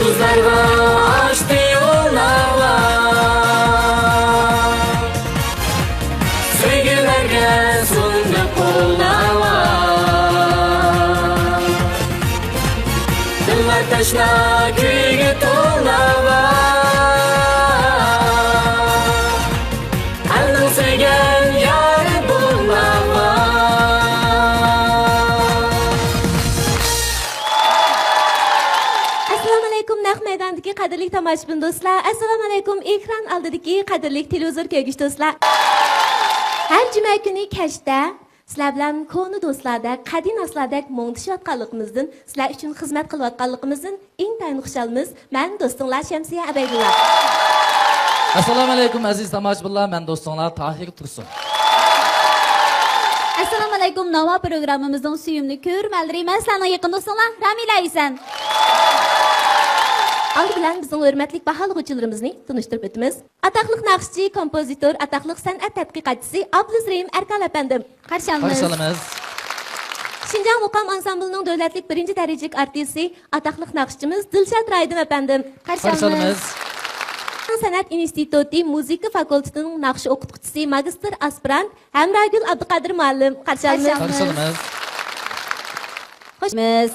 Yulduzlarga açtı yollar, sevgilerge sundu kollar. Dıllar taşla köyge tolar, qadrli tomoshabin do'stlar, assalomu alaykum. Ekran oldidagi qadrli televizor ko'rguvchi do'stlar. Har juma kuni kashda sizlar bilan koni do'stlarda, qadim aslardek mo'ngtishayotganligimizdan, sizlar uchun xizmat qilayotganligimizdan intayin xushhalmiz. Men do'stinglar Shamsiya Abaygulla. Assalomu alaykum aziz tomoshabinlar, men do'stinglar Tahir Tursun. Assalomu alaykum. Nova programmamizning suyumli ko'rmalari, men sizlarning yaqin do'stinglar Ramila Aysan. Aldı bilan bizning hurmatli baholg'uvchilarimizni tanishtirib o'tamiz. Ataqli naqshchi, kompozitor, ataqli san'at tadqiqotchisi Abdulazrim Erkal apandim. Qarshi olamiz. Şinjan Muqam ansamblining davlatlik birinchi darajalik artisti, ataqli naqshchimiz Dilshod Raydin apandim. Qarshi olamiz. San'at instituti muzika fakultetining naqsh o'qituvchisi, magistr aspirant Hamragul Abduqadir muallim. Qarshi olamiz. Xo'shmiz.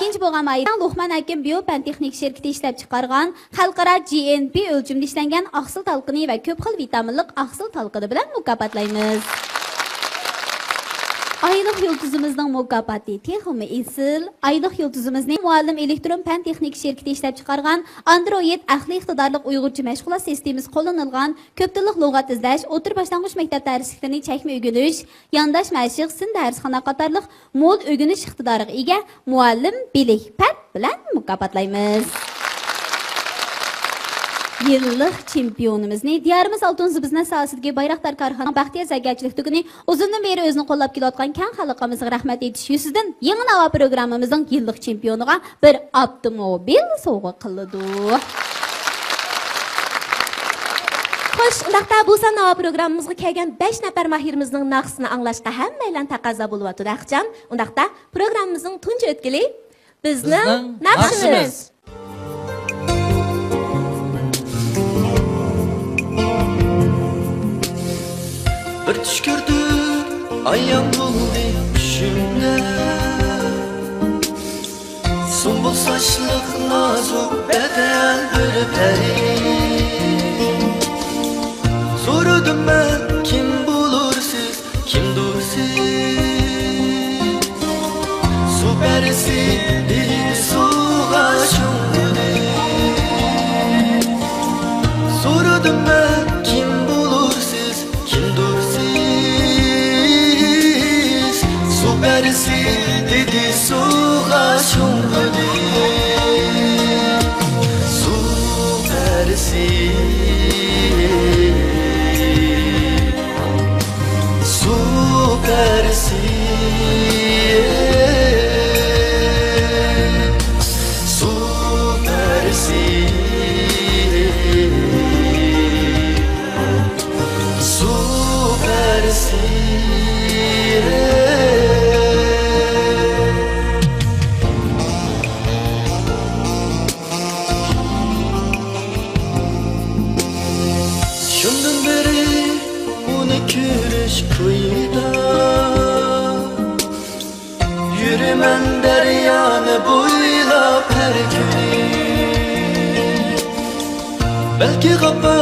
İkinci bo'lgan aydan Luqman Hakim Biopan texnik şirketi ishlab chiqargan xalqaro GNP o'lchimda ishlangan oqsil talqini va ko'p xil vitaminlik oqsil talqini bilan mukofotlaymiz. Aylık yıldızımızın mukofoti texmi esil. Aylık yıldızımızning muallim elektron fan texnik şirketi ishlab chiqargan Android aqli iqtidorlik uyg'urcha mashg'ulot sistemasi qo'llanilgan ko'p tillik lug'at izlash, o'tir boshlang'ich maktab darsliklarini chakma o'rganish, yondosh mashq, sin darsxona qatorliq mo'l o'rganish iqtidoriga ega muallim Bilik Pat bilan mukofotlaymiz. Yıllık çempionimizni diyorimiz altın zibizna sahasındagi Bayraktar Karxona Baxtiyor Zargarchilik tuguni uzundan beri o'zini qo'llab kelayotgan keng xalqimizga rahmat aytish yuzidan yangi Nova programmamizning yillik chempioniga bir avtomobil sovg'a qildi. Xo'sh, undaqda bu Nova programmamizga kelgan 5 nafar mahirimizning naqsini anglashga hammalar taqozo bo'lyapti, axcham. Undaqda programmamizning tunji o'tkili bizning naqshimiz. Bir tush ko'rdim, ayam bo'ldi tushimda. Sumbul sochliq nozik badal bir pari. So'radim men, kim bo'lursiz, kimdirsiz? Suv perisi dedi suvga sho'ng'idi. So'radim men, kim bo'lursiz, kimdirsiz? Suv perisi dedi suvga sho'ng'idi. Suv perisi, suv perisi, suv perisi, suv perisi. Shundan beri uni ko'rish ko'yida, yuraman daryoni bo'ylab har kuni. Balki xafa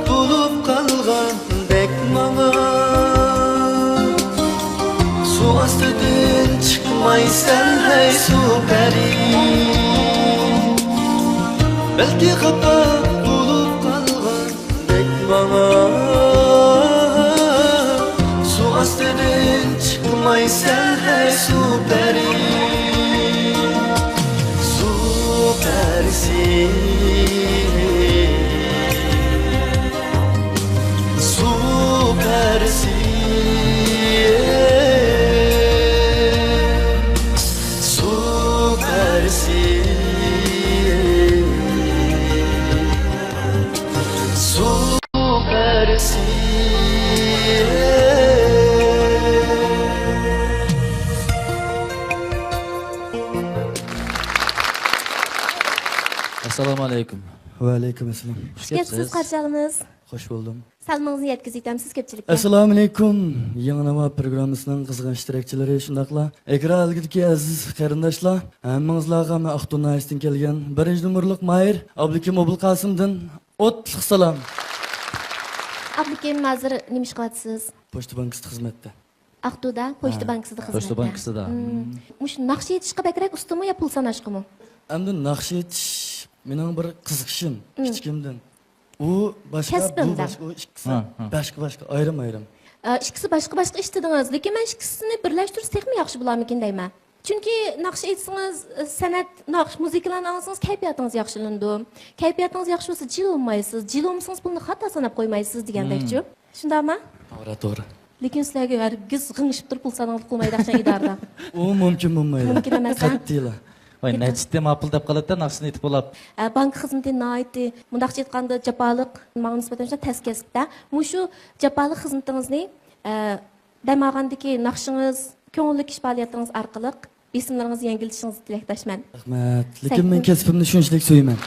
bo'lib qolgandek manga, suv ostidan chiqmaysan hey suv pari. Balki xafa bo'lib qolgandek manga, suv ostidan chiqmaysan hey suv pari. Suv perisi, suv perisi, suv perisi, suv perisi. Assalomu alaykum. Va alaykum assalom. Kepsiz qarshi olamiz. Xush bo'ldim. Salmoningizni yetkazib o'tamiz ko'pchilikka. Assalomu alaykum. Yangi navo programmasining qizg'in ishtirokchilari, shundaqla ekran oldidagi aziz qarindoshlar, hammangizlarga men Aqto'y nahiyadan kelgan 1-numurlik Mayir Abdukim Obulqasimdan o'tliq salom. Abdukim hozir nima ish qilyapsiz? Pochta bankasida xizmatda. Aqto'da Pochta bankasida xizmatda. Pochta bankasida. Mush naqsh yetishga bakrak ustimi yo pul sanashqimi? Endi naqsh etish mening bir qiziqishim kichikimdan. U boshqa, bu boshqa, u ikkisi boshqa, ayrim. Ikkisi boshqa ish dedingiz, lekin men ikkisini birlashtirish texmi yaxshi bo'larmikin deyman. Chunki naqsh etsangiz, san'at, naqsh muzikalarni anglasangiz, kayfiyatingiz yaxshilandi. Kayfiyatingiz yaxshi bo'lsa, jil olmaysiz. Jil olmasangiz pulni xato sanab qo'ymaysiz degandekchi. Shundaymi? To'g'ri. Lekin sizlarga hargiz g'ingishib turib pul sanab qo'ymaydi axshan idarada. U mumkin bo'lmaydi. Mumkin emas. Qat'iylar. Voy, nechta ma'qul deb qoladi-da, naqshni aytib bo'lib. Bank xizmati naiti, mundaqcha aytganda jafoliq, menga nisbatan tez kasbda. Mushu jafoliq xizmatingizni damag'andagi naqshingiz, ko'ngilli ish faoliyatingiz orqali besimlaringizni yangilishingizni tilakdoshman. Rahmat. Lekin men kasbimni shunchalik so'yman.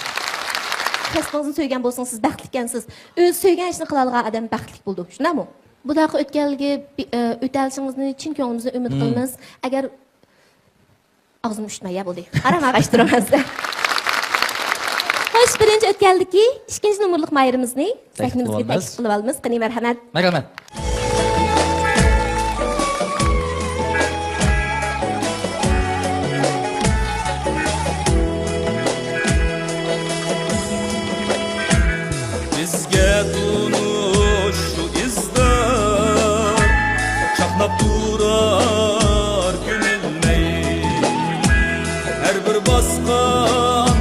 Kasbingizni so'ygan bo'lsangiz, siz baxtli ekansiz. O'z so'ygan ishni qila olgan odam baxtli bo'ldi. Shundaymi? Bu daqiqa o'tganligi o'talishingizni chin ko'nglimizdan umid qilamiz. Agar og'zim ushmaya bo'ldi. Qarama g'ashtiramiz. Xo'sh, birinchi o'tganligi 2-numurlik Mayirimizni sahnimizga taklif qilib olamiz. Qani marhamat. Marhamat. Bizga tunush shu izlar chaqnab turar ko'ngilmay har bir bosqan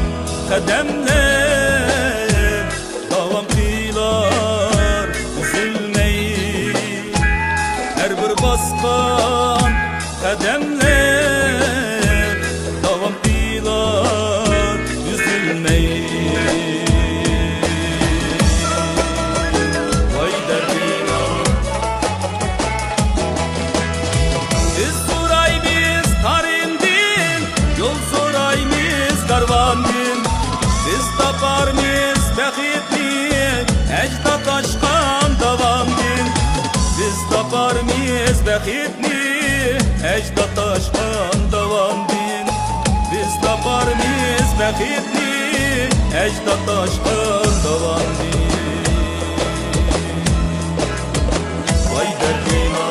qadamlar davom qilar uzilmay har bir bosqan qadamlar davom qilar uzilmay Biz taparmız bəxtli əcdad aşqan davamdin Biz taparmız bəxtli əcdad aşqan davamdin Biz taparmız bəxtli əcdad aşqan davamdin Vay dərdina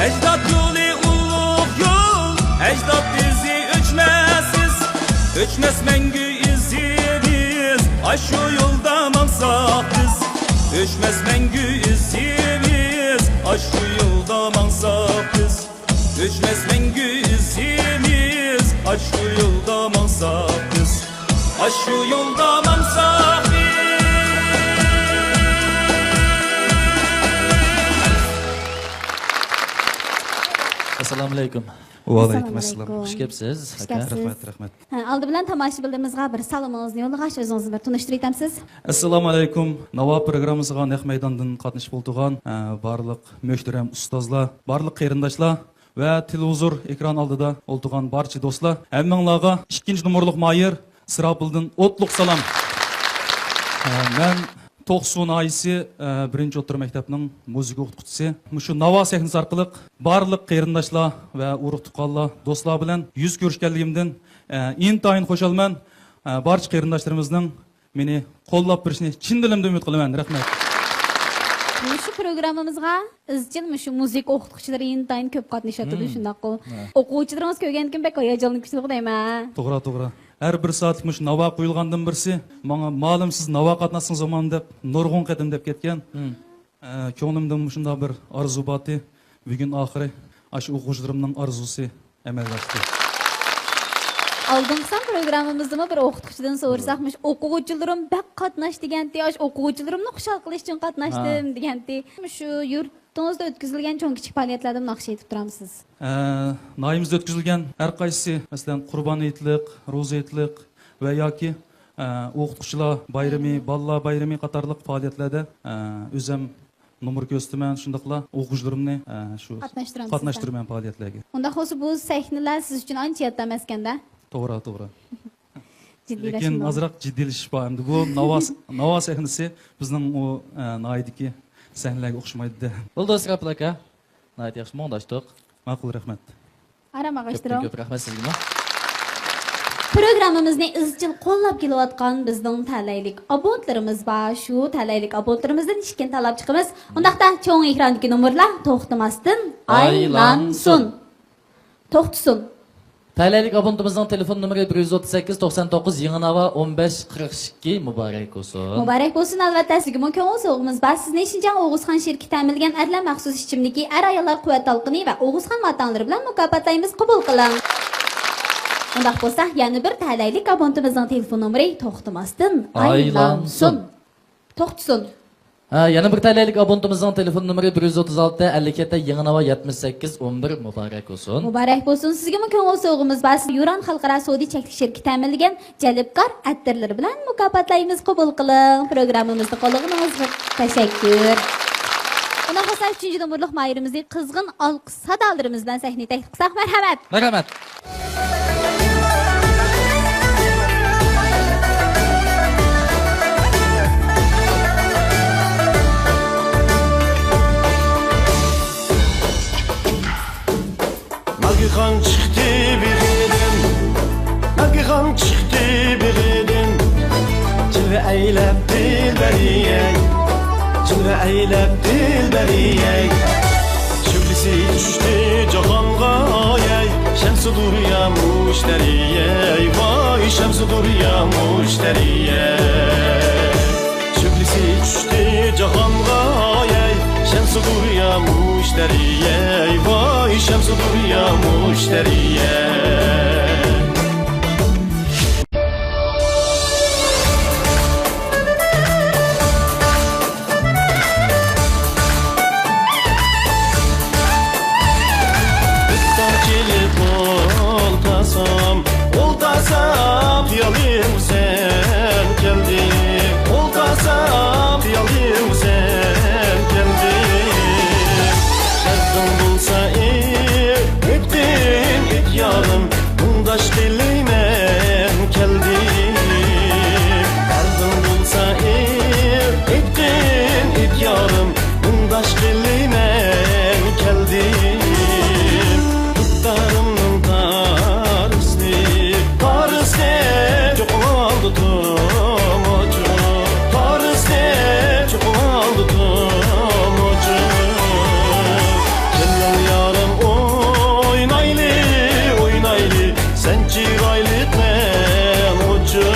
Əcdad yolu Ecdat bizi Öçmez mengü izimiz Aşu yolda mansak biz Öçmez mengü izimiz Aşu yolda mansak biz Öçmez mengü izimiz Aşu yolda mansak biz Aşu yolda mansak biz Assalomu alaykum. Va alaykum assalom. Xush kelibsiz. Rahmat. Aldı bilan tomoshabinlarimizga bir salomingizni yo'llag'ach, o'zingizni bir tunishtirib o'tamsiz. Assalomu alaykum. Navo programmamizga naq maydondan qatnashib bo'lgan barliq muhtaram ustozlar, barliq qarindoshlar va televizor ekran oldida o'ltirgan barcha do'stlar, hammanglarga 2-numurlik Mayir Sirapildan o'tliq salom. Men To'qson ayisi 1-o'rta maktabning muzika o'qituvchisi. Shu Navo sahnasi orqali barliq qarindoshlar va urug' tuqqanlar, do'stlar bilan yuz ko'rishganligimdan intayin xushalman. Barcha qarindoshlarimizning meni qo'llab turishini chin dilimdan umid qilaman. Rahmat. Shu programmamizga izchil shu muzika o'qituvchilari intayin ko'p qatnashadi shundaq. O'quvchilarimiz ko'rgan kun bek hayajonli kuchli deyman. To'g'ri. Her bir saat muş nava koyulgandan birisi, bana malum siz nava katnasın zaman dep, nurgun kadın dep ketken. Könglimden muşunda bir arzu batı, bugün ahire aşı okucularımın arzusu emelleşti. Aldımsan programımızda bir o'qituvchidan so'rasaqmish, o'quvchilarim bak qatnash deganti, o'quvchilarimni xushal qilish uchun qatnashdim deganti. Shu yurtimizda o'tkazilgan cho'ng kichik faoliyatlardan naqsh etib turamsiz. Nayimizda o'tkazilgan har qaysi, masalan, Qurban hayitlik, ro'za hayitlik va yoki o'qituvchilar bayrami, bolalar bayrami qatorliq faoliyatlarda o'zim Numur ko'rsataman, shundaqla o'quvchilarimni shu Qatnashtiramiz. qatnashtiraman faoliyatlarga. Unda bo'lsa bu sahnalar siz uchun ancha yodda emas ekanda. To'g'ri. Jiddiylashib. Lekin azroq jiddiylashish bor. Endi bu Navo sahnasi bizning o noidiki sahnalarga o'xshamaydi. Bo'ldi Asrapil aka. Nayt yaxshi mondashdiq. Ma'qul, rahmat. Aramag'ashtiroq. Ko'p rahmat sizga. Programmamizni izchil qo'llab kelayotgan bizning talaylik abonentlarimiz bor. Shu talaylik abonentlarimizdan ishkin talab chiqamiz. Undaqda cho'ng ekrandagi nomerlar to'xtamasdan aylansin. To'xtasin. Talaylik abonentimizning telefon nomeri 138 99 Yanginava 15 42 muborak bo'lsin. Muborak bo'lsin albatta sizga ko'ngil sog'imiz bor. Sizni Shinjan O'g'uzxon shirkati ta'minlagan adla maxsus ichimligi ar ayollar quvvat talqini va O'g'uzxon vatanlari bilan mukofotlaymiz. Qabul qiling. Undaq bo'lsa, yana bir talaylik abonentimizning telefon nomeri to'xtamasdan aylansin. To'xtasin. Yana bir talaylik abonentimizning telefon nomeri 136 57 Yanginava 78 11 muborak bo'lsin. Muborak bo'lsin sizga ko'ngil sog'imiz bor. Yuran xalqaro sodiy cheklik shirkati ta'minlagan jalbkor attirlari bilan mukofotlaymiz. Qabul qiling. Programmamizni qo'llig'ingiz tashakkur. Unda bo'lsa 3-chi nomerlik mayrimizning qizg'in olqish sadolarimiz bilan sahnaga taklif qilsak marhamat. Marhamat. Nagihan çıktı bir edin, Nagihan çıktı bir edin. Cilve eylep dilberiyey, Cilve eylep dilberiyey. Şüklisi düştü cahanga yey, Şemsi duruya müşteriyey, Vay şemsi duruya müşteriyey. Şüklisi düştü cahanga yey, Şemsi duruya müşteriyey, Vay şemsi duruya müşteriyey. Oltasam yalim sen geldin, Oltasam yalim sen geldin. Şerdim bulsa ettin et yarım, Bundaş dileymen geldim. Derdim bulsa ettin et yarım, Bundaş dileymen geldim. Tutlarımın tarısını Paris'te çok oldu tomocu, Paris'te çok oldu tomocu. Gel yarım oynaylı oynaylı, sen çıraylık men ucu.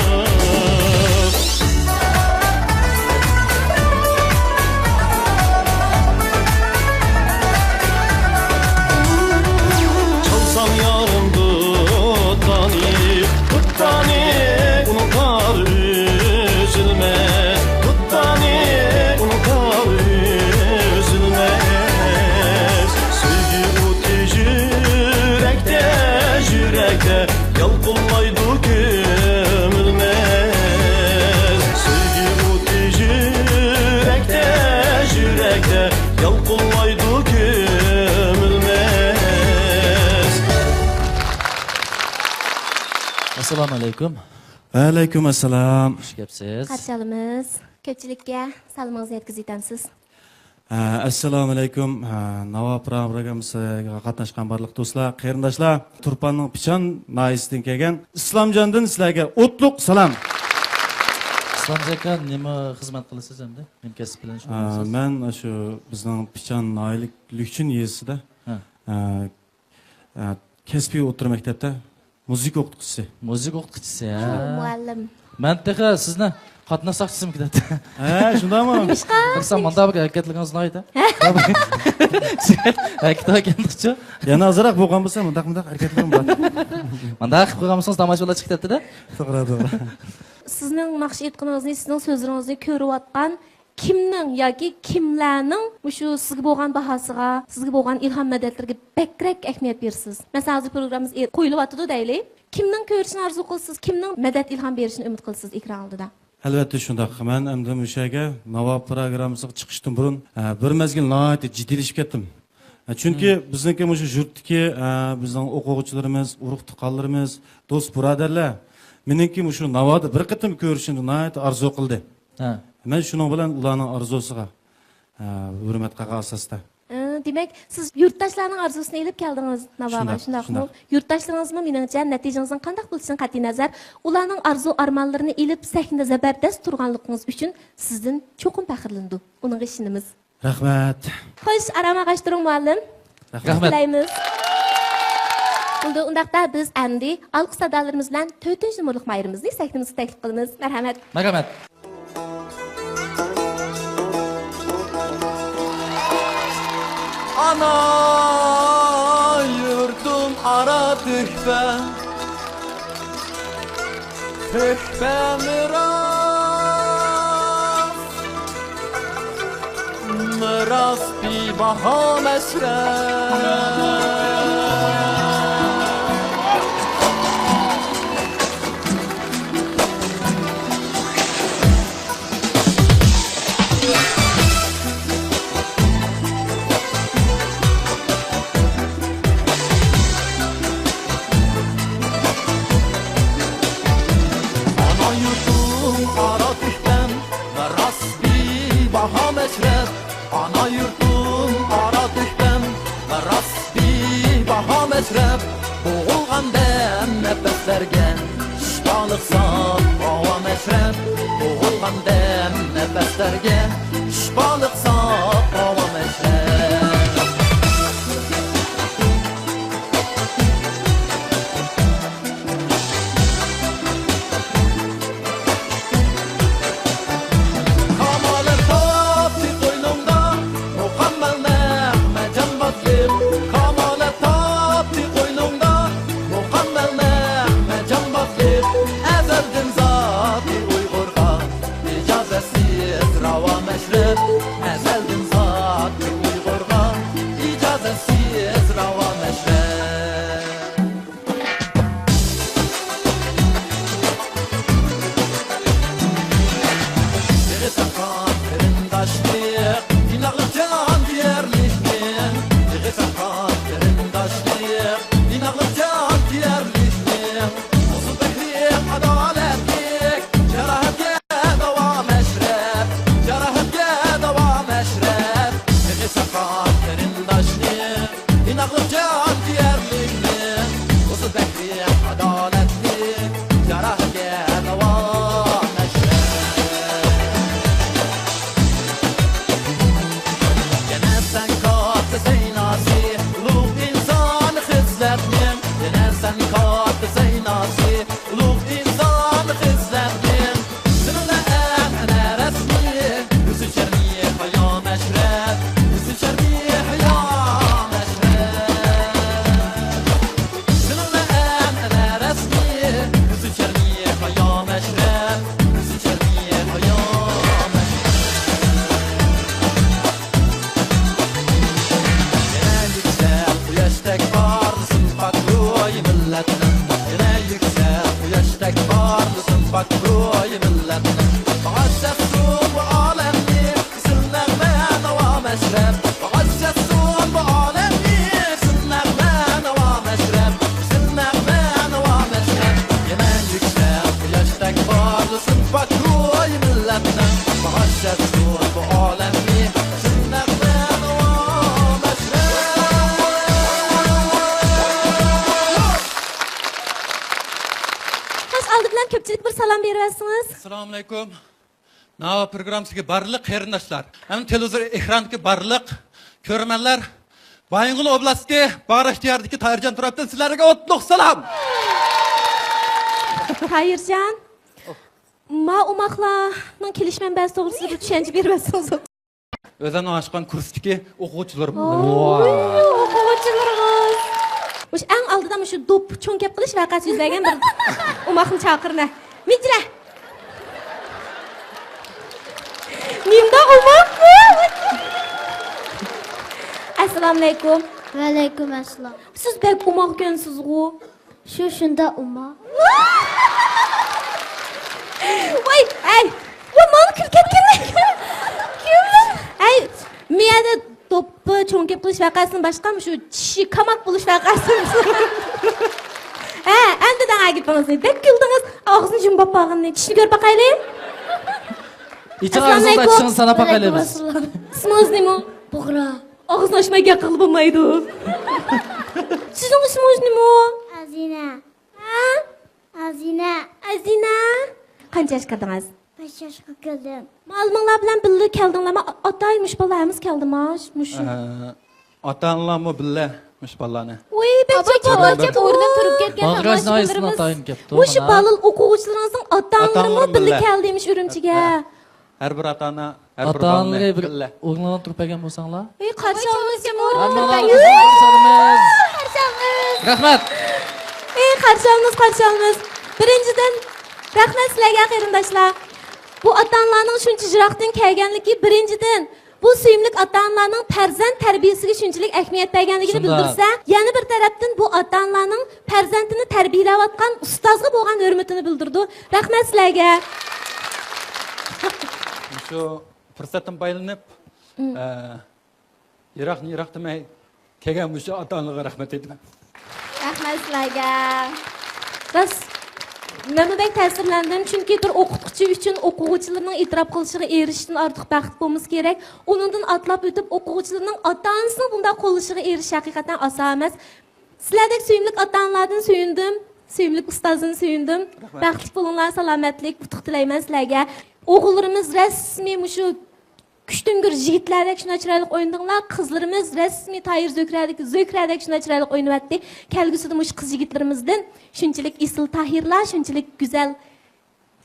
Çalsam yarım Tuttani, unutar üzülmez. Tuttani, unutar üzülmez. Sevgi uti yürekte, yürekte, Yalpıllaydı gömülmez. Sevgi uti yürekte, yürekte, Yalpıllaydı gömülmez. Assalomu alaykum. Alaykum assalom. Xush kelibsiz. Qarshilamiz. Ko'pchilikka salomingizni yetkazib aytasiz. Assalomu alaykum. Navo programmasiga qatnashgan barliq do'stlar, qarindoshlar, Turpanning Pichan noisidan kelgan Islomjondan sizlarga o'tliq salom. Islom aka nima xizmat qilasiz endi? Nima kasb bilan shug'ullanasiz? Men shu bizning Pichan noilik Lukchin yezida kasbiy o'rta maktabda musiqa o'qituvchisi. Musiqa o'qituvchisi. Muallim. Men texa sizni qatnashsaqchisiman ketadi. Shundaymi? Bilsam, manda bir harakatligingizni ayta. Harakatga keldiqchi. Yana ozroq bo'lgan bo'lsa, mundaq harakatlarim bor. Manda qilib qo'yganmiz, tomoshalar chiqib ketadi-da. To'g'ri. Sizning naqsh etganingizni, sizning so'zlaringizni ko'rayotgan kimning yoki kimlarning shu sizga bo'lgan bahosiga, sizga bo'lgan ilhom madadlarga bakrak ahamiyat bersiz. Masalan, hozir programmamiz qo'yilyapti deylik. Kimning ko'rishni orzu qilsiz, kimning madad ilhom berishini umid qilsiz ekran oldida? Albatta shundoq. Men endi o'shaga Navo programmasiga chiqishdan burun bir mezgil nihoyatda jiddiyleşib ketdim. Chunki bizniki shu yurtdagi bizning o'quvchilarimiz, urug' tuqqanlarimiz, do'st birodarlar meniki shu Navoda bir qatim ko'rishni nihoyat orzu qildi. Men shuning bilan ularning orzusiga hurmat qilgan asosda. Demek siz yurttaşlarning arzusini elib keldingiz Navoga, shundaqmi? Yurttaşlaringizmi meningcha natijangizni qanday bo'lishidan qat'iy nazar, ularning arzu armonlarini elib sahnada zabardast turganligingiz uchun sizdan cho'qim faxrlandim. Uning ishonamiz. Rahmat. Xo'sh, aramag'ashtiring muallim. Rahmat. Tilaymiz. Undaqda biz endi alqış sadalarimiz bilan 4-numurlik mayrimizni sahnamizga taklif qilamiz. Marhamat. Marhamat. Ana yurdum ara tühfe Tühfe miras Miras bir baha mesref Ana yurtum ara düştüm Rasbi baha meşrep Boğulgan dem nefeslerge Şifalık sap hava meşrep Boğulgan dem nefeslerge Şifalık sap hava meşrep Ezeldim zat Uygurga icazetsiz rava meşrep Biri sakat kırındaşlık İnaklı can diyerlikmin Biri sakat kırındaşlık İnaklı can diyerlikmin Osu behrim adaletlik Cerahetge dava meşrep Cerahetge İnaklık can diyerlikmin Uzu bekri adaletli Cerahge dava meşrep Gene sen katı zeynasi Ulug insan hizletmin Gene sen katı zeynasi Ulug insan hizletmin Seninle ene resmi Yüzü çermi haya meşrep Yüzü çermi haya Bakroy milletine Bağışlasın bu alemni Sınırme dava meşrep Bağışlasın bu alemni Sınırme dava meşrep Sınırme dava meşrep Yemen yüksel bu yaştak parlısın Bakroy milletine Bağışlasın bu alemni Sınırme dava meşrep Aldı bilan ko'pchilik bir salom berasiniz. Assalomu alaykum. Nava programmasiga barliq qarindoshlar, ham televizor ekrandagi barliq ko'rmanlar, Bayingul oblasti Bag'rishtiyardagi Tayirjon turibdi. Sizlarga o'tliq salom. Tayirjon, ma umoqlarning kelish manbasi to'g'risida bir tushuncha berasiz. O'zim oshqon kursdagi o'quvchilarim. O'quvchilarimiz. O'sha eng oldida shu do'p cho'nkab qilish voqeasi yuz bergan bir umoqni chaqirna. Mijra. Menda umoqmi? Assalomu alaykum. Va alaykum assalom. Siz bek umoq ekansiz-ku. Shunda umoq. Voy, ay, bu mana kulib ketgan. Kim? Ay, miyada to'pni cho'nkib qilish vaqasini boshqami shu tishi kamak bo'lish vaqasi. Ha, endi da'agi qilasiz. Deb kuldingiz. Og'zini yumib qo'yganini tishni ko'rib boqaylik. İçin ağzında tişini sana bakayımız. İsmingiz nima? Bug'ra. Og'zni ochmay gap qilib bo'lmaydi. Sizning ismingiz nima? Azina. Ha? Azina. Azina. Qancha yoshga kirdingiz? 5 yoshga kirdim. Ma'lumotlar bilan birga keldinglarmi? Otaymish bolayimiz keldimi? Mushu. Ota-onalarmi billa mush bolani. Voy, bechoracha o'rnidan turib ketgan Bag'raj noisini atayım kepti. Mushu balil o'quvchilaringizning ota-onalari birga keldimish Urumchiga. Har bir ota-ona, har bir Ata-onaga bir billa. o'g'lanib turib kelgan bo'lsanglar. Ey, qarshi olishga Rahmat. Ey, qarshi olamiz. Birinchidan rahmat sizlarga qarindoshlar. Bu ota-onalarning shuncha jiroqdan kelganligi birinchidan bu suyimlik ota-onalarning farzand tarbiyasiga shunchalik ahamiyat berganligini bildirsa, yana bir tarafdan bu ota-onalarning farzandini tarbiyalayotgan ustozga bo'lgan hurmatini bildirdi. Rahmat sizlarga. Shu fursatdan foydalanib, yiroq demay kelgan mushu ota-onalarga rahmat aytaman. Rahmat sizlarga. Biz Namabek ta'sirlandim chunki bir o'qituvchi uchun o'quvchilarning e'tirof qilishiga erishishdan ortiq baxt bo'lmasa kerak. Uningdan atlab o'tib o'quvchilarning ota-onasini bunday qo'llashiga erishish haqiqatan oson emas. Sizlardek suyimli ota-onalardan suyundim, suyimli ustozdan suyundim. Baxtli bo'linglar, salomatlik, utuq tilayman sizlarga. O'g'illarimiz rasmiy mushu kuchtingir yigitlardek shunday chiroyli o'ynadinglar. Qizlarimiz rasmiy Tayir Zo'kradek shunday chiroyli o'ynayapti. Kelgusida mush qiz yigitlarimizdan shunchalik isil tahirlar, shunchalik go'zal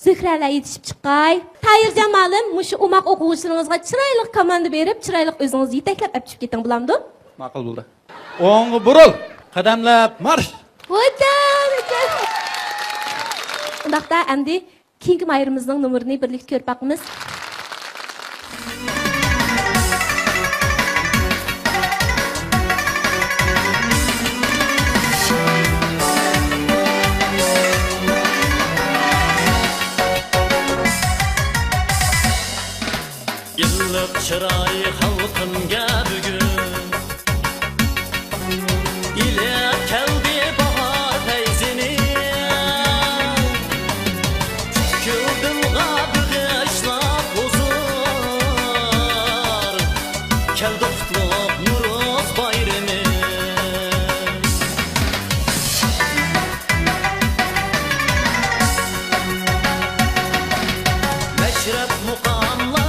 Zo'kralar yetishib chiqay. Tayir Jamalim mushu umoq o'quvchilaringizga chiroyli komanda berib, chiroyli o'zingiz yetaklab olib chiqib keting bo'lamdi? Ma'qul bo'ldi. O'ng'i buril, qadamlab marsh. Undaqda endi keyingi mayrimizning nomerini birlikda ko'rib boqamiz. Yıllık çıray halkımga bugün ile keldi bahar feyzini Küldüm bağışlap huzur Keldi kutluk Nuruz bayrını Meşrep mukamlar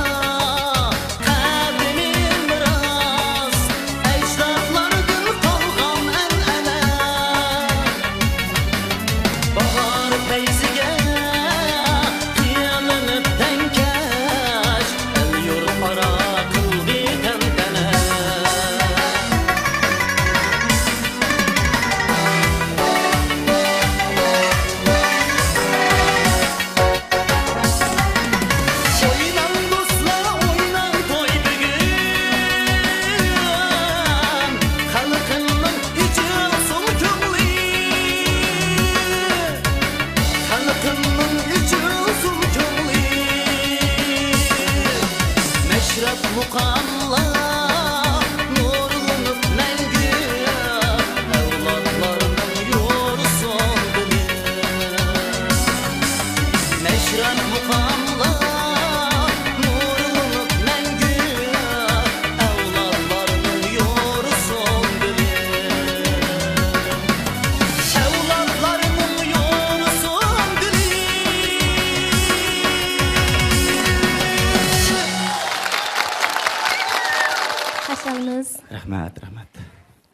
Rahmat.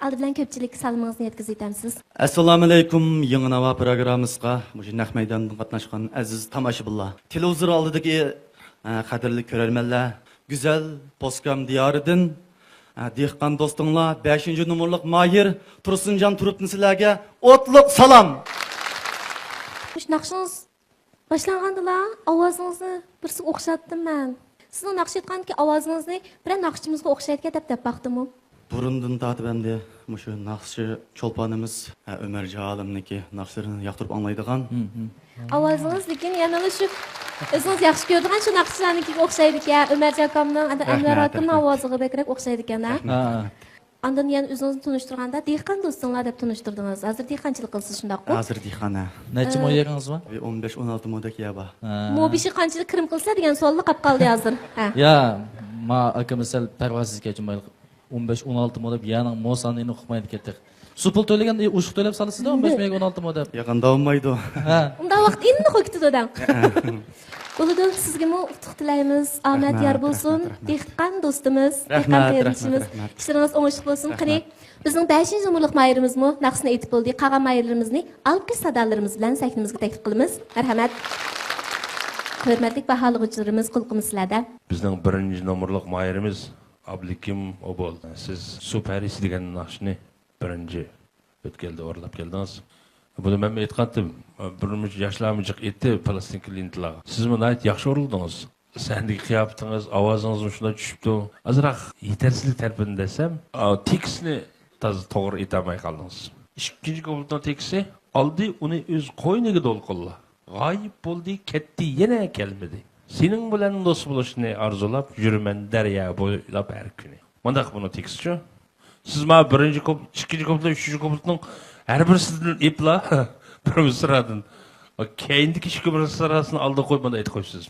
Aldı bilan ko'pchilik salomingizny yetkazib o'tamiz. Assalomu alaykum. Yangi navo programmamizga mush naq maydondan qatnashgan aziz tomoshabinlar. Televizor oldidagi qadrli ko'rarmanlar, go'zal Poskam diyoridan dehqon do'stinglar 5-nomerlik Mahir Tursunjon turibdi sizlarga o'tliq salom. Mush naqshingiz boshlangandilar, ovozingizni birsi o'xshatdim men. Sizning naqsh aytganki ovozingizni bir naqshchimizga o'xshayotgan deb baqdimmi? Burundan tatib endi mushu naqshchi cho'lponimiz Ömer Jalimniki naqshlarini yoqtirib anglaydigan. Ovozingiz lekin yana shu O'zingiz yaxshi ko'radigan shu naqshlarnikiga o'xshaydi ekan. Umarjon akamning, Anvar akamning ovoziga bekrak o'xshaydi ekan. Ondan yana o'zingizni tunishtirganda dehqon do'stinglar deb tunishtirdingiz. Hozir dehqonchilik qilsiz shundaqmi? Hozir dehqon. Necha moy yeringiz bor? 15-16 modak yaba. Mobishi qanchalik kirim qilsa degan savolni qolib qoldi hozir. Ya, ma aka misal parvozizga jumayli 15-16 moy deb yana mosanini uqmaydi ketdik. Su pul to'laganda o'shiq to'lab solasizda 15 mega 16 moy deb. Yaqinda olmaydi. Ha. Unda vaqt endi qo'yibdi odam. Bo'ladi, sizga mu utuq tilaymiz. Omad yor bo'lsin. Dehqon do'stimiz, dehqon qarindoshimiz. Ishlaringiz o'ngishli bo'lsin. Qani, bizning 5-numurlik mayrimizmi naqsini aytib bo'ldik. Qolgan maylarimizni alqish sadolarimiz bilan sahnamizga taklif qilamiz. Marhamat. Hurmatli baholig'ichilarimiz, qulqimiz sizlarda. Bizning 1-numurlik mayrimiz Ablikim Obol. Siz Superis degan naqshni birinchi o'tkeldi, o'rlab keldingiz. Buni men aytgandim. Birimiz yoshlarimiz etdi plastinka lentlarga. Siz buni yaxshi o'rildingiz. Sendagi qiyofatingiz, ovozingiz shunday tushibdi. Azroq yetarsiz tarafini desam, tekstni to'g'ri aytmay qoldingiz. Ikkinchi kupletning teksti oldi, uni o'z qo'yniga to'lqinla. G'oyib bo'ldi, ketdi, yana kelmadi. Sening bilan do'st bo'lishni arzulab yuraman daryo bo'ylab har kuni. Bundaq buni tekstchi. Siz ma birinchi kuplet, ikkinchi kuplet, uchinchi kupletning har birisidan ipla bir misradan. Keyindagi ikki misrasini oldi qo'ymada aytib qo'yibsiz.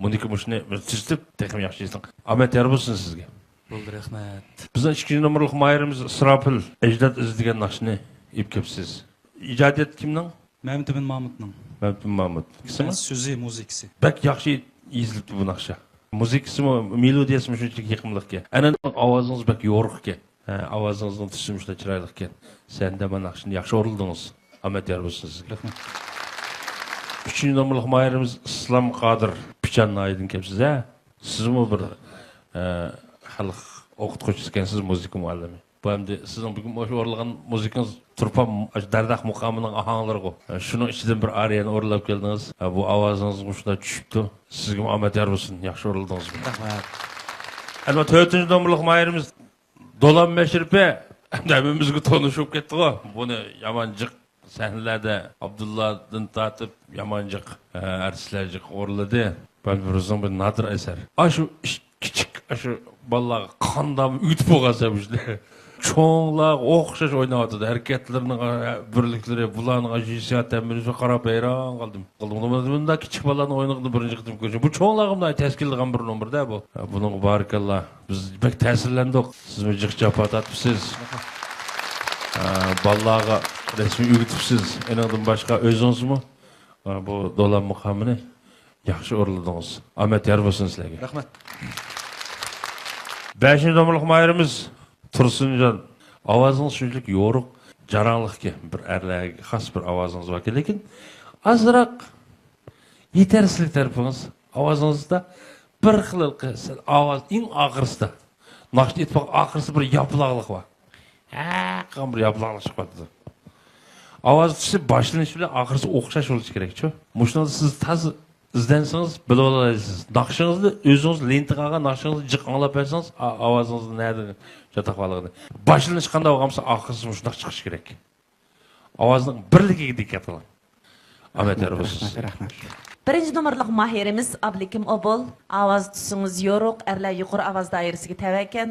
Buniki mushni tizib, texim yaxshi esing. Ahmet yor bo'lsin sizga. Bo'ldi, rahmat. Bizning 2-numurlik mayrimiz Srapil Ejdod izlagan naqshni ip kelibsiz. Ijodiyat kimning? Mehmet bin Mahmudning. Mehmet bin Mahmud. So'zi, muzikasi. Bak yaxshi izlibdi bu naqsha. Muzikasimi, melodiyasimi shunchalik yaqinlikka. Ana ovozingiz bak yo'riqga. Ovozingizning tushunishda chiroyli ekan. Senda mana naqshni yaxshi o'rildingiz. Ahmet yor bo'lsin sizga. Rahmat. 3-numurlik mayrimiz Islom Qodir Pichannoydan kelibsiz, ha? Sizmi bir xalq o'qituvchisi ekansiz, muzika muallimi. Bu hamda sizning bugun o'sha o'rlagan muzikangiz turpam Dardaq muqomining ohanglari. Shuning ichidan bir ariyani o'rlab keldingiz. Bu ovozingiz shunday tushibdi. Sizga omad yor bo'lsin. Yaxshi o'rildingiz. Rahmat. Ana 4-numurlik mayrimiz Dolan Meşripe hamimizga tanışıp ketdi-ku. Buni yamanjiq sahnalarda Abdullahdan tatib yamanjiq artistlarga o'rladi. Balbiruzning bir nadir eser. Ashu kichik ashu bolalar qandam uyutib bo'lgansa bizda. Cho'nglar o'xshash o'ynayotdi. Harakatlarining birliklari, bularning hissiyotdan men qarab hayron qoldim. Bunda kichik bolalarning o'yinini birinchi qitim ko'rdim. Bu cho'nglarga tashkil qilgan bir numrda bu. Buning barakalloh. Biz bek ta'sirlandik. Siz jiq jafot atibsiz. Bolalarga rasmiy o'rgatibsiz. Enadan boshqa o'zingizmi bu dolan muqomini yaxshi o'rladingiz. Ahmet yor bo'lsin sizlarga. Rahmat. 5-numurlik mayrimiz Tursunjon. Ovozingiz shunchalik yo'riq, jaranglikka bir erlarga xos bir ovozingiz bor, lekin azroq yetarsiz tarafingiz ovozingizda bir xil qilsa ovoz eng oxirsida. Naqshni aytmoq oxirsida bir yopiqlik bor. Qam bir yopiqlik chiqadi. Ovoz tushsa boshlanishi bilan oxirisi o'xshash bo'lishi kerak-ku. Mushunda siz taz izdansangiz bilib olasiz. Naqshingizni o'zingiz lentiga olgan naqshingizni jiq anglab bersangiz, ovozingizni nerda jataqvaligini. Boshlanish qanday bo'lsa, oxirisi shunday chiqishi kerak. Ovozning birligiga diqqat qiling. Ahmet yor bo'lsin. Rahmat. 1-numurlik mahirimiz Ablikim Obol. Ovoz tusungiz yo'riq, erlar yuqori ovoz doirasiga tavakan.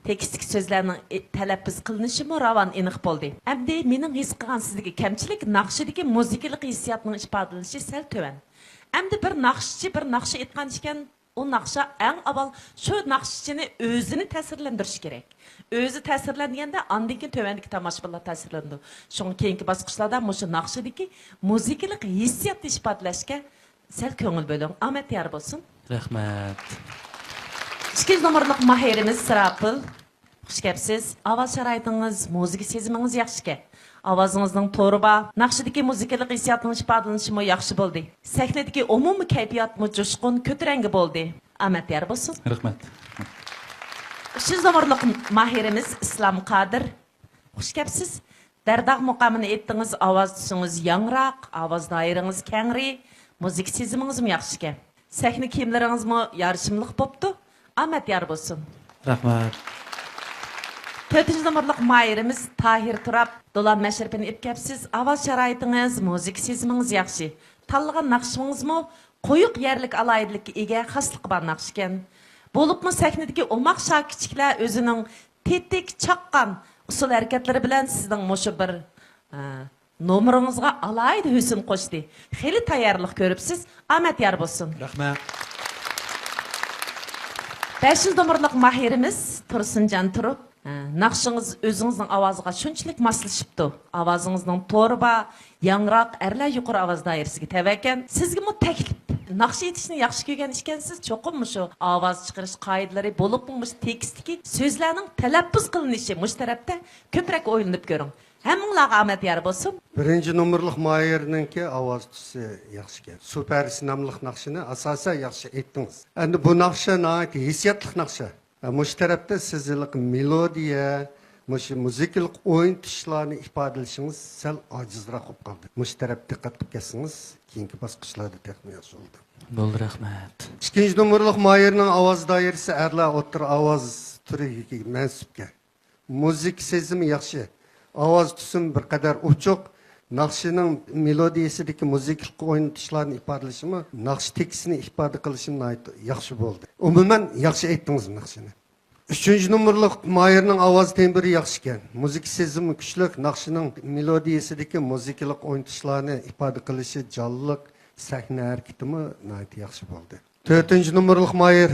Tekstik so'zlarning talaffuz qilinishi ravon aniq bo'ldi. Endi mening his qilgan sizdagi kamchilik naqshidagi muzikalik hissiyotning ifodalanishi sal to'van. Endi bir naqshchi bir naqsha aytgan ekan, o naqsha eng avval shu naqshchini o'zini ta'sirlantirish kerak. O'zi ta'sirlanganda andiki tövendiki tomoshabinlar ta'sirlandi. Shunga keyingi bosqichlarda mushu naqshidagi muzikalik hissiyotni ifodalashga sal ko'ngil bo'ling. Omad yor bo'lsin. Rahmat. 2-numurlik mahirimiz Srapil. Xush kelibsiz. Ovoz sharoitingiz, muzika sezimingiz yaxshi. Ovozingizning to'ri bor. Naqshidagi muzikalik hissiyotning ifodalanishi yaxshi bo'ldi. Sahnadagi umumiy kayfiyatmi jo'shqin, ko'tarangi bo'ldi. Omad yor bo'lsin. Rahmat. 3-numurlik mahirimiz Islom Qodir. Xush kelibsiz. Dardaq muqomini aytdingiz, ovoz tusungiz yangroq, ovoz doirangiz kengri, muzika sezimingiz yaxshi. Sahna kiyimlaringizmi yarishimliq bo'pti. Ahmet yor bo'lsin. Rahmat. 4 numurluq mayırımız Tahir Turab. Dolan məşrifini ipkəpsiz, avaz şəraitiniz, müzik seziminiz yaxşı. Tanlagan naqşınız mı? Qoyuq yerlik alaydilikka ega xaslıq bar naqş ekan. Bolupmu səhnədəki omaq şakiçiklər özünün tetik çaqqan usul hərəkətləri bilan sizдің məşu bir nomuruңuzға alaydı hüsn qoşdu. Xeyli tayarlıq görübsiz. Ahmet yar bolsun. Rahmat. 5 numurluq mahirimiz Tursuncan Turub. Naqşınız özünüzün avazıға şunçilik maslışıptı. Avazınızın torba, yangraq, ərlə yuqur avaz dairəsiga təvəkkən. Sizgi mu təklif? Naqş etişini yaxşı görgən işkənsiz. Çoxum şu avaz çıxırış qaydaları bolubmuş tekstiki sözlərinin tələffüz qılınışı muş tərəfdə köprək oylanıb görün. Həmminlağa Ahmet yar bolsun. Birinci numurluq mayırınınki avaz tusi yaxşı ekan. Super sinamlıq naqşını asasen yaxşı etdiniz. Endi bu naqşa nəhayət hissiyatlıq naqşa. Muş tərəfdə sizlik melodiya, muş muzikalik oyun tuşlarını ifadəlişiniz sal acizroq olub qaldı. Muş tərəf diqqət qilib kelsiniz, keyingi bosqichlarda texnik yaxşı oldu. Bo'ldi, rahmat. İkinci numurluq mayırının avaz dairəsi ərlə o'tir avaz turiga mansubga. Muzik sezimi yaxşı. Avaz tusim bir qadar uchuq. Naqşının melodiyasidagi muzikalik oyun tuşlarını ifadəlişimi, naqş tekstini ifoda qilishim yaxshi bo'ldi. Umuman yaxshi aytdingiz naqshini. 3 numurluq mayırının avaz tembri yaxshi ekan. Muzik sezimi kuchli, naqshning melodiyasidagi muzikalik oyun tuşlarını ifoda qilishi jonliq, sahna harakatimi yaxshi bo'ldi. 4 numurluq mayır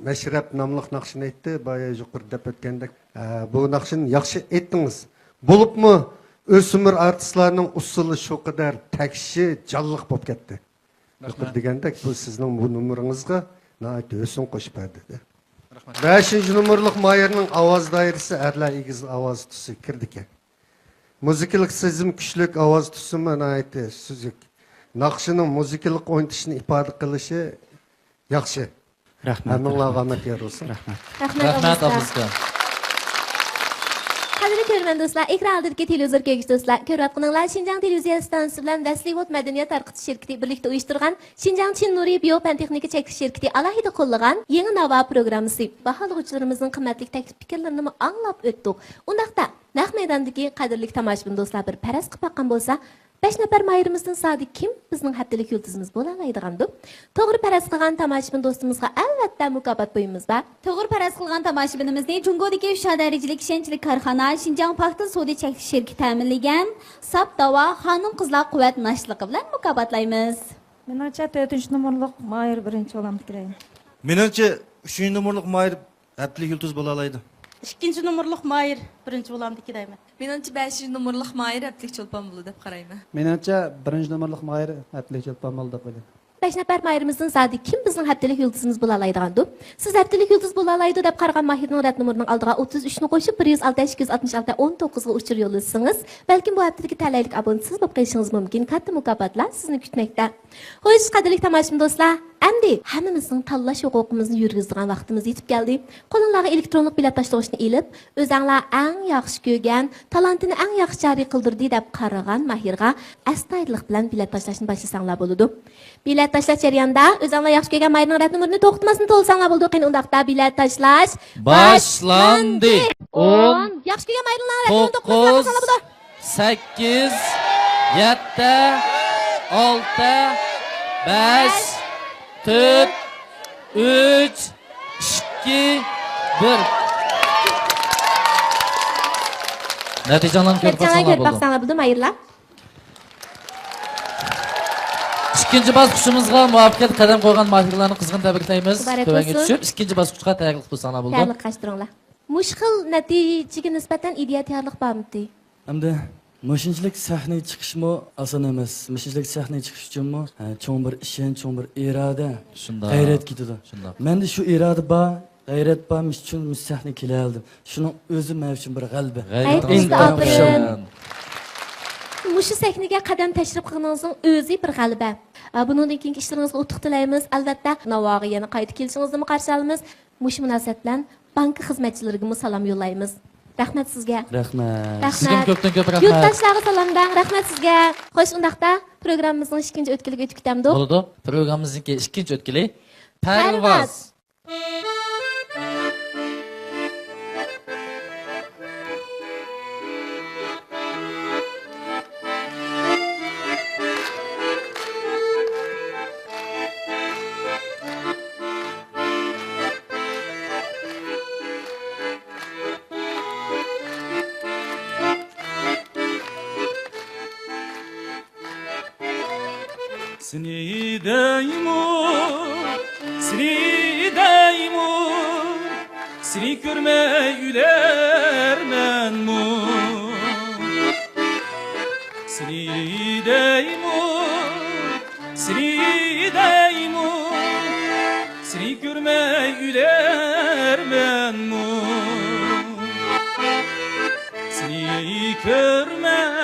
Məşrəb namlıq naqşını aytdi, baya yuqorida deb o'tgandek. Bu naqshini yaxshi aytdingiz. Bo'libmi o'smir artistlarning usuli shu qadar takshi, jonliq bo'lib ketdi. Yuqor degandek bu sizning bu numaringizga nəhayət o'sin qo'shib berdi. 5 numurluq mayırning ovoz doirasi arlar egiz ovoz tusi kirdi ekan. Muzikalik sezim kuchlik ovoz tusimi nəhayət suzuk. Naqshining muzikalik o'ynatishni ifoda qilishi yaxshi. Rahmat. Hammalarga rahmat bersin. Rahmat. Rahmat Abuzga. Qadrli ko'rman do'stlar, ekran oldidagi televizor ko'rgich do'stlar, ko'ryapsizlar, Xinjiang televiziya stansiyasi bilan Vaslivod madaniyat tarqitish shirkati birlikda uyushtirgan Xinjiang Chin Nuriy biyo-fan-texnika chekish shirkati alohida qo'llagan yangi navo programmasi. Baholovchilarimizning qimmatli taklif fikrlarini anglab o'tdik. Undaqda naq maydondagi qadrli tomoshabin do'stlar bir paraz qilib baqqan bo'lsa, 5 nafar mayirimizdan sadi kim bizning haftalik yulduzimiz bo'la oladigandu? To'g'ri paraz qilgan tomoshabin do'stimizga albatta mukofot qo'yimiz bor. To'g'ri paraz qilgan tomoshabinimizni Jungodagi 3 darajalik ishonchli korxona Xinjiang paxta savdo chekish shirkati ta'minlagan Sap Davo xonim qizlar quvvat nashligi bilan mukofotlaymiz. Menimcha 4 numurluq mayir birinchi bo'lamdi kerak. Menimcha 3 numurluq mayir haftalik yulduz bo'la oladi. 2 numurluq mayir birinchi bo'lamdi kerakmi? Menimcha 5 numurluq mayir haftalik cho'lpon bo'ladi deb qarayman. Menimcha 1 numurluq mayir haftalik cho'lpon bo'ladi deb o'ylayman. 5 nafar mayirimizdan sadi kim bizning haftalik yulduzimiz bo'la oladigandu? Siz haftalik yulduz bo'la oladi deb qaragan mahirning rad numerining oldiga 33 ni qo'shib 106 266 19 ga uchur yo'llasangiz, balkim bu haftadagi talaylik abonsiz bo'lib qolishingiz mumkin. Katta mukofotlar sizni kutmoqda. Xo'sh, qadrli tomoshabin do'stlar, endi hammamizning tanlash huquqimizni yurgizgan vaqtimiz yetib keldi. Qo'lingizga elektronlik bilet tashlashni ilib, o'zingizlar eng yaxshi ko'rgan, talantini eng yaxshi joriy qildirdi deb qaragan mahirga astoydillik bilan bilet tashlashni boshlasangiz bo'ladi. Bilet tashlash jarayonida o'zingizlar yaxshi ko'rgan mayirning rad numerini to'xtamasdan to'lsanglar bo'ladi. Qani undaqda bilet tashlash boshlandi. 10 yaxshi ko'rgan mayirning rad numerini to'xtamasdan to'lsanglar bo'ladi. 8 7 6 5 4 3 2 1 Natijalarni ko'rib baqsanglar bo'ldi mayirlar. Ikkinchi bosqichimizga muvaffaqiyat qadam qo'ygan mahirlarni qizg'in tabriklaymiz. Tövanga tushib, ikkinchi bosqichga tayyorlik qilsanglar bo'ldi. Tayyorlik qilishtiringlar. Mushkil natijaga nisbatan ideal tayyorlik bormi? Hamda Müşinçilik sahneye çıkışmı asan emas. Müşinçilik sahneye çıkış uchunmi cho'ng bir ishonch, cho'ng bir irada, g'ayrat ketadi. Menda shu irada bor, g'ayrat bor, men uchun sahnaga keldim. Shuning o'zi men uchun bir g'alaba. Mushu sahnaga qadam tashrif qilganingizning o'zi bir g'alaba. Bundan keyingi ishlaringizga utuq tilaymiz. Albatta, Navoga yana qayta kelishingizni qarshi olamiz. Mush munosabat bilan bank xizmatchilariga salom yo'llaymiz. Rahmat sizga. Rahmat. Sizga ko'pdan ko'p rahmat. Yurtdoshlarga salom bering. Rahmat sizga. Xo'sh, undaqda programmamizning ikkinchi o'tkiliga o'tib ketamiz. Bo'ldi. Programmamizning ikkinchi o'tkili Parvoz. Seni deymu Seni görmey ülermen mu Seni deymu Seni görmey ülermen mu Seni görmey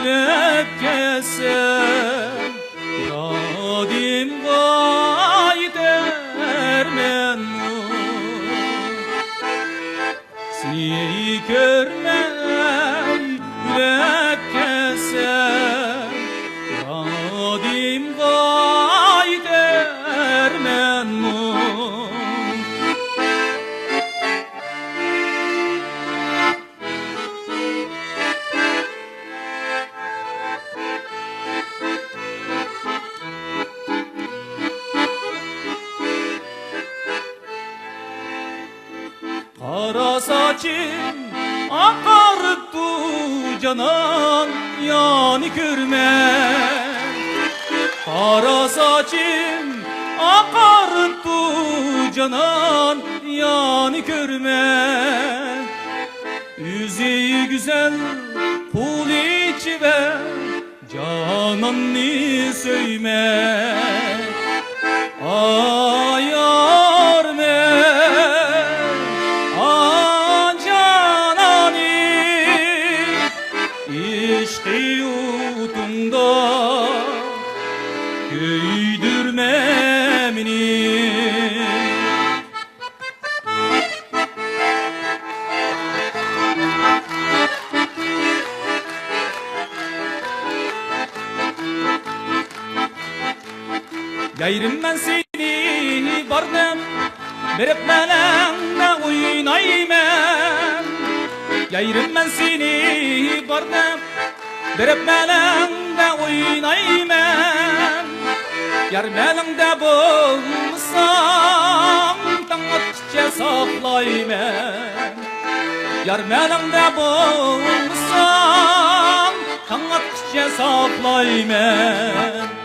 ülep kesem Yadim gaydermen mu Seni görmey ülep kesem Yadim gaydermen mu Kara saçım akarıptı canan yani görme Kara saçım akarıptı canan yani görme Yüzü güzel pul içi ve cananını söyme Ayar me İşte yutunda köydürmemini Yayrim ben seni bardım Berip benimle oynayman Yayrim ben seni bardım Berip benimle oynayman Yar benimde bulmuşsam Tanıtça saklayman Yar benimde bulmuşsam Tanıtça saklayman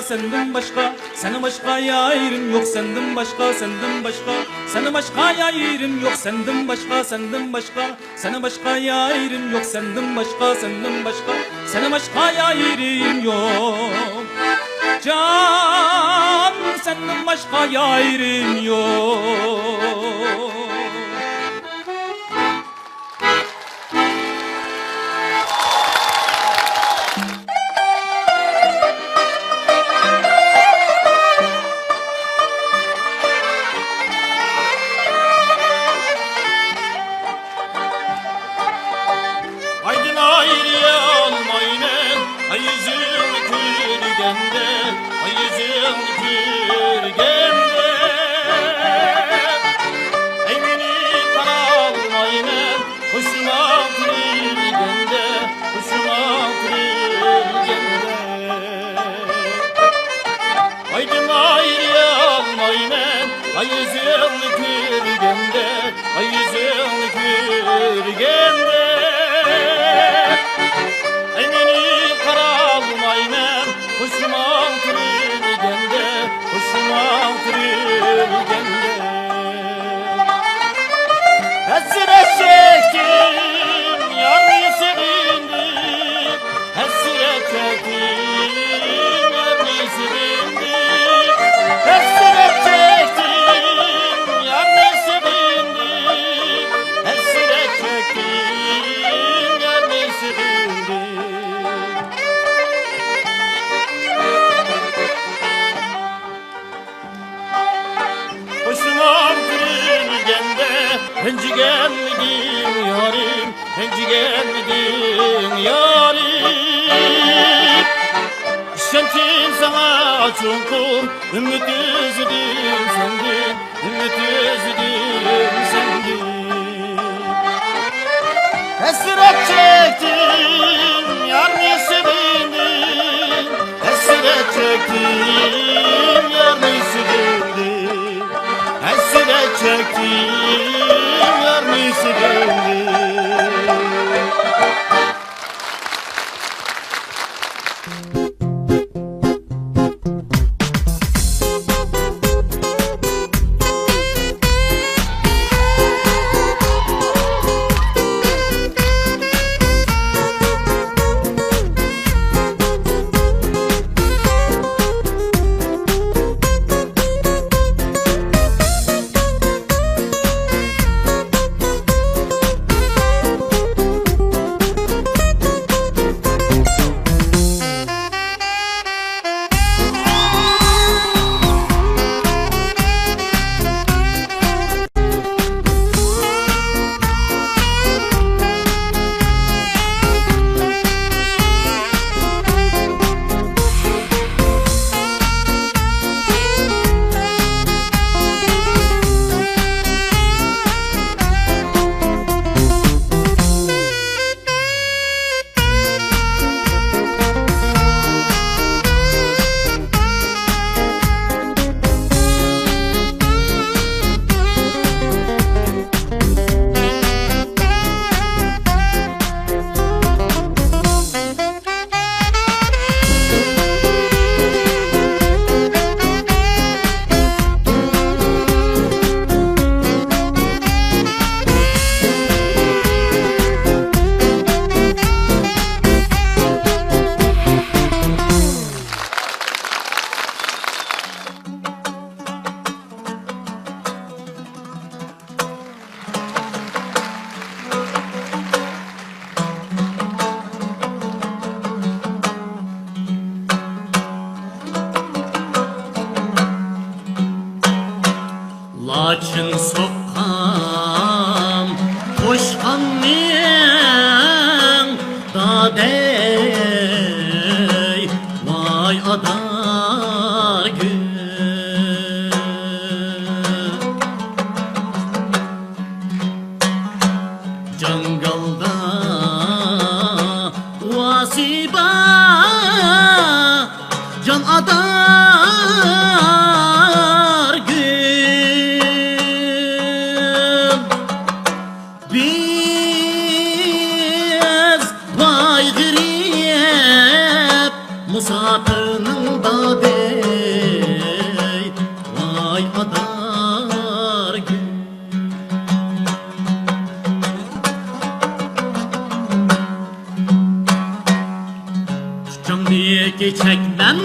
Senden başka, senden başka yayrim yok senden başka, senden başka, senden başka yayrim yok senden başka, senden başka, senden başka yayrim yok senden başka, senden başka, senden başka yayrim yok. Can senden başka yayrim yok. men dadey vay ada gül Jangalda vasiba can adar gül biz vay girip musafirinin dadey vay adar gül Can diye geçekmem mi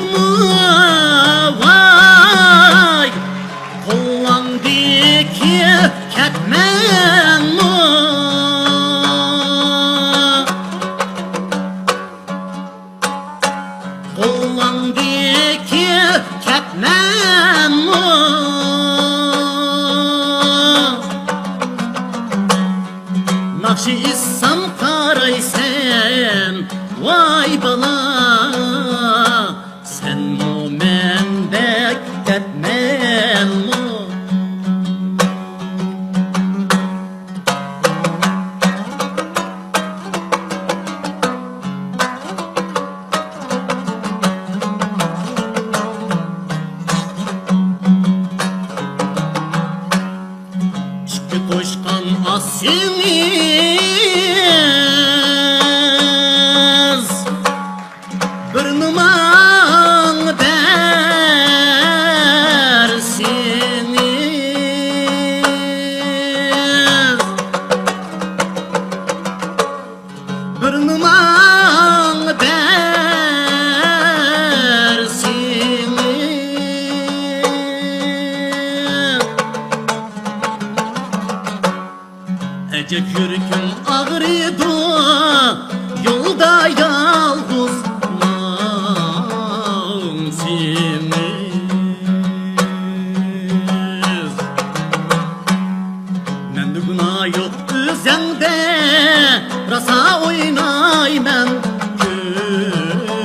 vay Kollan diye ki ketmem mi Kollan diye ki ketmem mi Nakşi issam karaysen Vay bala sen mu men bekletmen mu İşte koşkan asiniz bir numan dersiniz bir numan dersiniz Ecek yürküm ağrıdı yolda yalnız nansimiz Mende günah yok üzende rasa oynayman gözende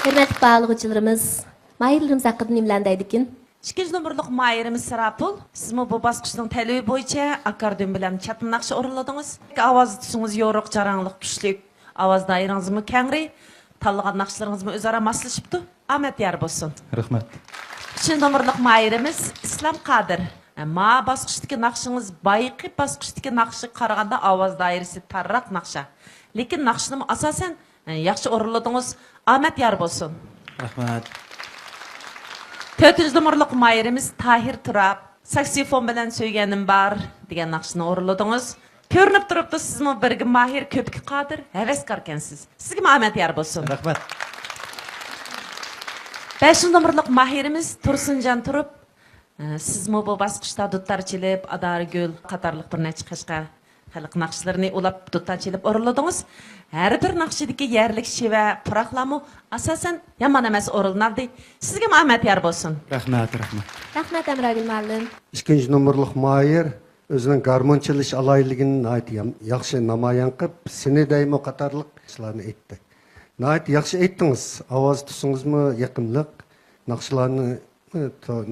Hürmetli bağlıqçılarımız, mayırlarımız haqqında nimlandaydikin? 2 numurluq mayırımız Sırapul. Siz mi bu basqışның tələbi boyunca akkordeon bilan çatın naqşı orunladınız? Avaz tusunuz yoruq, jaranlıq, güçlük. Avaz dairiniz mi kengri? Tanlagan naqşlarınız mı özara maslaşıptı? Ahmet yar bolsun. Rahmet. 3 numurluq mayırımız İslam Qadir. Ma basqışdaki naqşınız bayqi basqışdaki naqşı qaraganda avaz dairesi tarraq naqşa. Lekin naqşını asasen yaxşı orunladınız. Ahmet yar bolsun. Rahmet. 4 numurluq mayırımız Tahir Turab. Saksifon bilan söygenim bar degan naqshni o'rinladingiz. Ko'rinib turibdi siz mi birga mahir, ko'pga qodir, havaskor ekansiz. Sizga Ahmet yar bo'lsin. Rahmat. 5 numurluq mahirimiz Tursunjon Turib. Siz mi bu basqishda duttarchilib, Adargul qatorliq bir necha qashqa xalq naqshlarini ulab duttarchilib o'rinladingiz. Her bir naqshidagi yerlik shiva, puraqlamu asosan yomon emas o'rinladi. Sizga Ahmet yar bo'lsin. Rahmat. Rahmat Emragül müəllim. 2 numurluq mayır özünün garmonçiliş alayligini yaxshi namoyon qilib, seni deymo qatorliq ishlarni aytdi. Nəhayət yaxshi aytdınız. Ovoz tusingizmi yaqinliq, naqshlarni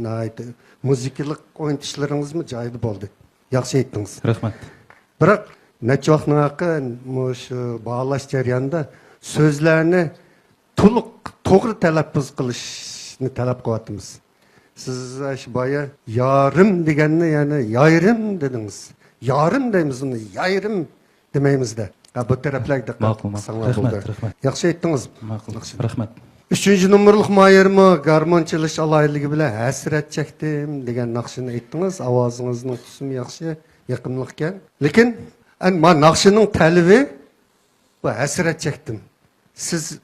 nəhayət muzikalik o'yintishlaringizmi joyida bo'ldi. Yaxshi aytdınız. Rahmat. Biroq necha vaqtdan shu bağlash jarayonida so'zlarni to'liq to'g'ri talaffuz qilishni talab qilyapmiz. Siz shu boya yorim deganni yani yayrim dedingiz. Yorim deymiz uni, yayrim demaymiz-da. Bu taraflarga Rahmat. Yaxshi aytdingiz. Rahmat. 3 numurluq mayırmı garmonçilish alayligi bilan hasrat chekdim degan naqshini aytdingiz. Ovozingizning tusimi yaxshi, yaqinliq ekan. Lekin men naqshining talabi bu hasrat chekdim. Siz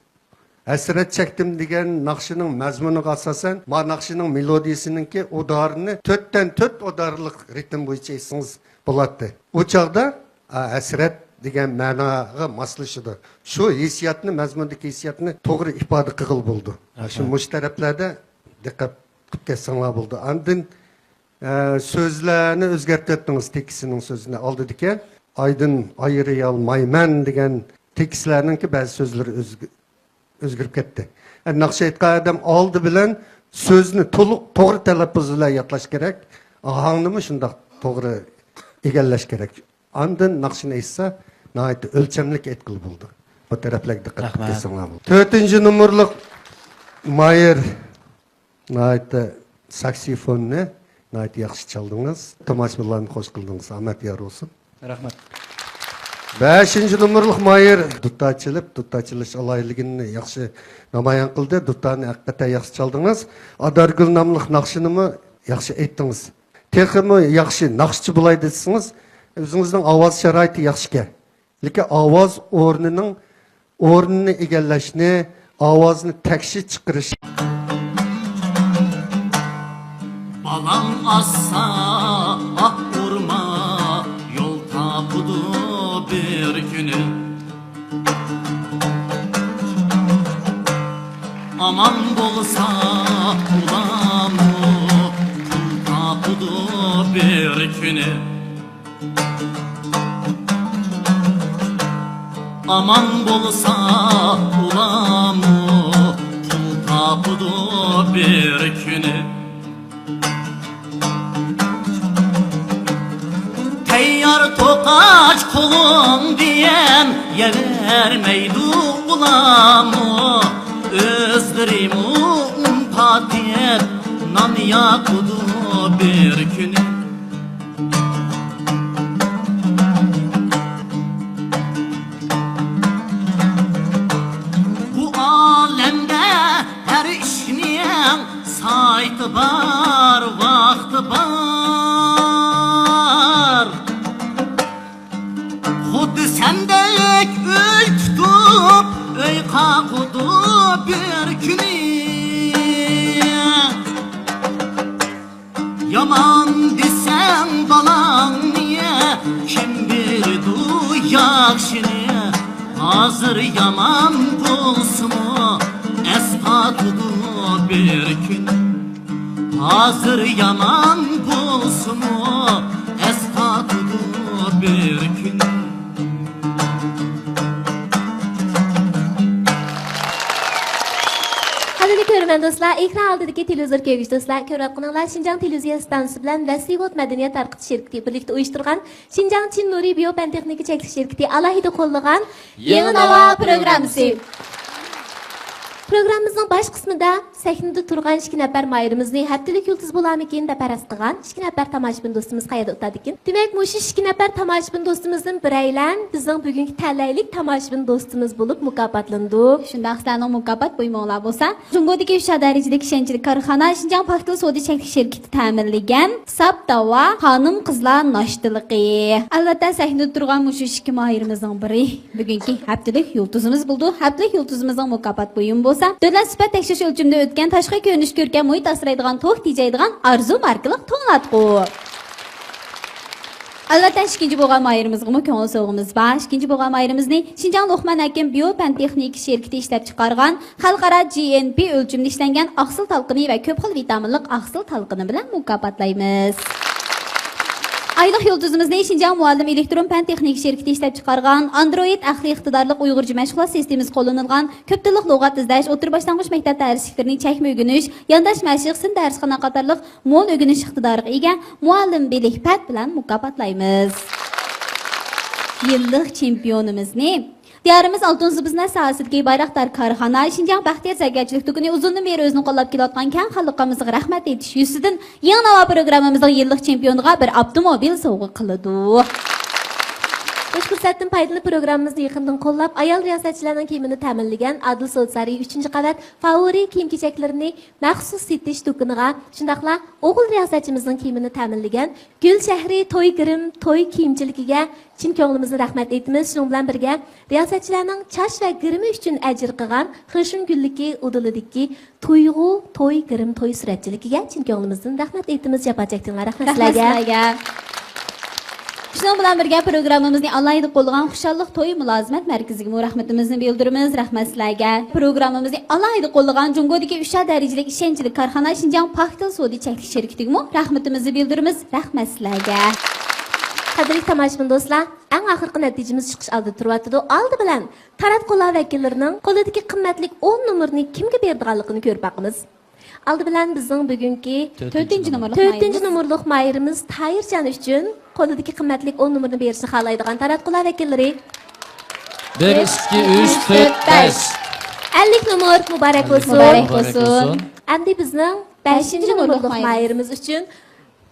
hasrat chekdim degan naqshining mazmuniga asosan, men naqshining melodiyasiningki o'darini 4 dan 4 o'darliq ritm bo'yicha aytsangiz bo'ladi. O chaqda hasrat degan ma'noga moslashadi. Shu hissiyatni, mazmundagi hissiyatni to'g'ri ifoda qilib bo'ldi. Shu mush taraflarda diqqat qilib ketsanglar bo'ldi. Andin so'zlarni o'zgartirdingiz tekisining so'zini oldidiki, Aydın ayırıyalmayman degan tekislarninki ba'zi so'zlari o'zgarib ketdi. Naqsh aytgan odam oldi bilan so'zni to'g'ri talaffuzla yodlash kerak. Ahangni shundoq to'g'ri egallash kerak. Andin naqshni esa nihoyat o'lchamlik aytqil bo'ldi. Bu taraflarga diqqat qilib ketsanglar bo'ldi. 4-numurlik Mayer nihoyat saksofonni nihoyat yaxshi chaldingiz. Tomoshabinlarni xush qildingiz. Ahmet yor olsun. Rahmat. 5-numurlik Mayer duttachilish alayligini yaxshi namoyon qildi. Duttani haqiqatan yaxshi chaldingiz. Adargul nomli naqshinimi yaxshi aytdingiz. Texmi yaxshi naqshchi bo'lay desangiz, o'zingizning ovoz sharoiti yaxshi-ku. Lekin ovoz o'rnini egallashni, ovozni takshi chiqarish. Balam assa ah urma yol tapudu bir günü. Aman bolsa ulamı tapudu bir günü. Aman bolsa ulamı tapudu bir günü. Teyyar tokaç kulum diyen yevermeydu ulamı. Özlerim patiyet nan yakudu bir günü. Bu alemde her işniyen sayti var, vakti var. Xuddi sendek öy tutup öy qaqudu bir günü. Yaman desem balan niye kim bildu yaxşını. Hazır yaman bulsumu espatudu bir gün. Hazır yaman bulsumu espatudu bir gün. Qadrli ko'rman do'stlar, ekran oldidagi televizor ko'rgich do'stlar, ko'rayotganinglar Xinjiang televiziya stansiyasi bilan Vasivot madaniyat tarqitish shirkati birlikda uyushtirgan Xinjiang Chin Nuriy Biopan texnika cheklanish shirkati alohida qo'llagan Yangi Navo programmasi. Programmamizning bosh qismida sahnada turgan 2 nafar mayirimizni haftalik yulduz bo'lamikin deb faraz qilgan 2 nafar tomoshabin do'stimiz qayerda o'tadi ekan. Demak, mush 2 nafar tomoshabin do'stimizning biraylan bizning bugungi tanlaylik tomoshabin do'stimiz bo'lib mukofotlandi. Shunda sizlarning mukofot buyumlar bo'lsa, Jumgodagi 3 darajadagi kishanchilik korxona Xinjiang Paxta savdo cheklanish shirkati ta'minlagan Saptava xonim qizlar noshtiligi. Albatta sahnada turgan mush 2 mayirimizning biri bugungi haftalik yulduzimiz bo'ldi. Haftalik yulduzimizning mukofot buyum bo'lsa, davlat sifat tekshirish o'lchimida o'tgan tashqi ko'rinish ko'rkam muhit asraydigan to'q tejaydigan Arzu markalik to'nglatqu. Albatta ikinci bo'lgan mayirimizga ko'ngil sog'imiz bor. Ikinci bo'lgan mayirimizni Xinjiang Luqman Hakim Biopan texnik shirkati ishlab chiqargan xalqaro GNP o'lchimida ishlangan oqsil talqini va ko'p xil vitaminlik oqsil talqini bilan mukofotlaymiz. Aylık yulduzimizni Xinjiang Muallim elektron fan texnik şirketi ishlab chiqargan Android aqli iqtidorli Uyg'urcha mashg'ulot sistemasi qo'llanilgan ko'p tillik lug'at izlash, o'tir boshlang'ich maktab darsliklarini chakma o'rganish, yondash mashq, sin darsxona qatorliq mo'l o'rganish iqtidoriga ega Muallim Bilihpat bilan mukofotlaymiz. Yillik chempionimizni Diyarimiz Altun Zibizna sahasındagi Bayraktar korxona Xinjiang Baxtiyor zargarchilik tuguni uzundan beri o'zini qo'llab kelayotgan keng xalqimizga rahmat aytish yuzidan Yangi Navo programmamizning yillik chempioniga bir avtomobil sovg'a qiladi. Ushbu fursatdan foydalanib programmamizni yaqindan qo'llab, ayol riyosatchilarning kiyimini ta'minlagan Adil Sotsari 3-qavat favori kiyim-kechaklarini maxsus setish do'koniga, shundaqla o'g'il riyosatchimizning kiyimini ta'minlagan Gul shahri to'y girim to'y kiyimchiligiga chin ko'nglimizni rahmat aytamiz. Shuning bilan birga riyosatchilarning chash va girimi uchun ajr qilgan Xishun gulliki udulidagi to'yg'u to'y girim to'y suratchiligiga chin ko'nglimizdan rahmat aytamiz. Javob chekdinglar, rahmat sizlarga. Şunun bilan birga programmamizni alayda qo'llagan Xushalliq to'y mulozimat markaziga rahmatimizni bildiramiz. Rahmat sizlarga. Programmamizni alayda qo'llagan Jungodagi 3 darajalik ishonchli korxona Shinjang Paxtal Sodi cheklik shirkatiga rahmatimizni bildiramiz. Rahmat sizlarga. Qadrli tomoshabin do'stlar, eng oxirgi natijamiz chiqish oldi turyapti. Oldi bilan taratqular vakillarining qo'lidagi qimmatli 10 nomerni kimga berdiganligini ko'rib boqamiz. Aldı bilan bizning bugungi 4-numurluq mayirimiz Tayirjon uchun qo'lidagi qimmatli 10 nomerni berishni xohlaydigan taratqular vakillari 1 2 3 4 5 50 nomer muborak bo'lsin. Muborak bo'lsin. Endi bizning 5-numurluq mayirimiz uchun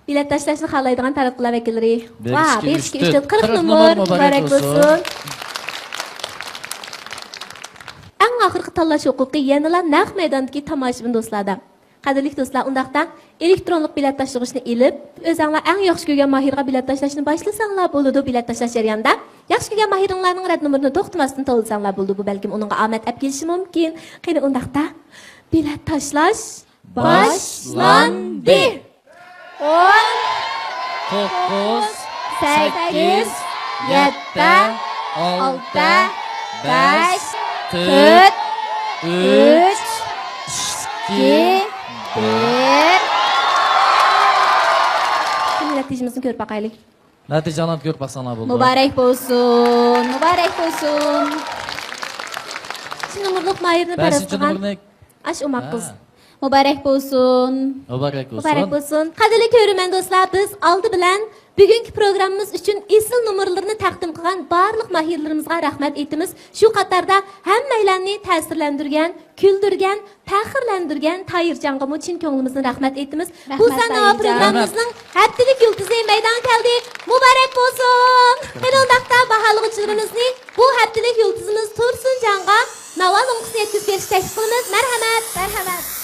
bilet tashlashni xohlaydigan taratqular vakillari 1 2 3 4 40 nomer muborak bo'lsin. Eng oxirgi tanlash huquqi yanada naq maydondagi tomoshabin do'stlarda. Qadrli do'stlar, undaqda elektronlik bilet tashlashni ilib, o'zingizlar eng yaxshi ko'rgan mahirga bilet tashlashni boshlasanglar bo'ladi. Bilet tashlash jarayonida yaxshi ko'rgan mahiringlarning rad nomerini to'xtamasdan to'lsanglar bo'ladi. Bu balkim uningga omad olib kelishi mumkin. Qani undaqda bilet tashlash boshlandi. 9 8 7 6 5 4 3 2 1 Şimdi natijamizni ko'rib boqaylik. Natijani ko'rib baqsanglar bo'ldi. Muborak bo'lsin. Muborak bo'lsin. Shu nomerlik mayirni parastgan ash umaq qiz. Muborak bo'lsin. Muborak bo'lsin. Muborak bo'lsin. Qadrli ko'rurman do'stlar, biz oldi bilan bugungi programmamiz uchun esil nomerlarni taqdim qilgan barliq mahirlarimizga rahmat aytamiz. Shu qatorda hammalarni ta'sirlantirgan, kuldirgan, faxrlantirgan Tayirjonga chin ko'nglimizdan rahmat aytamiz. Bu sanoat programmamizning haftalik yulduzi maydon keldi. Muborak bo'lsin. Qandoqda baholovchilarimizni bu haftalik yulduzimiz Tursunjonga Navoz o'qishni yetkazib berish taklif qilamiz. Marhamat, marhamat.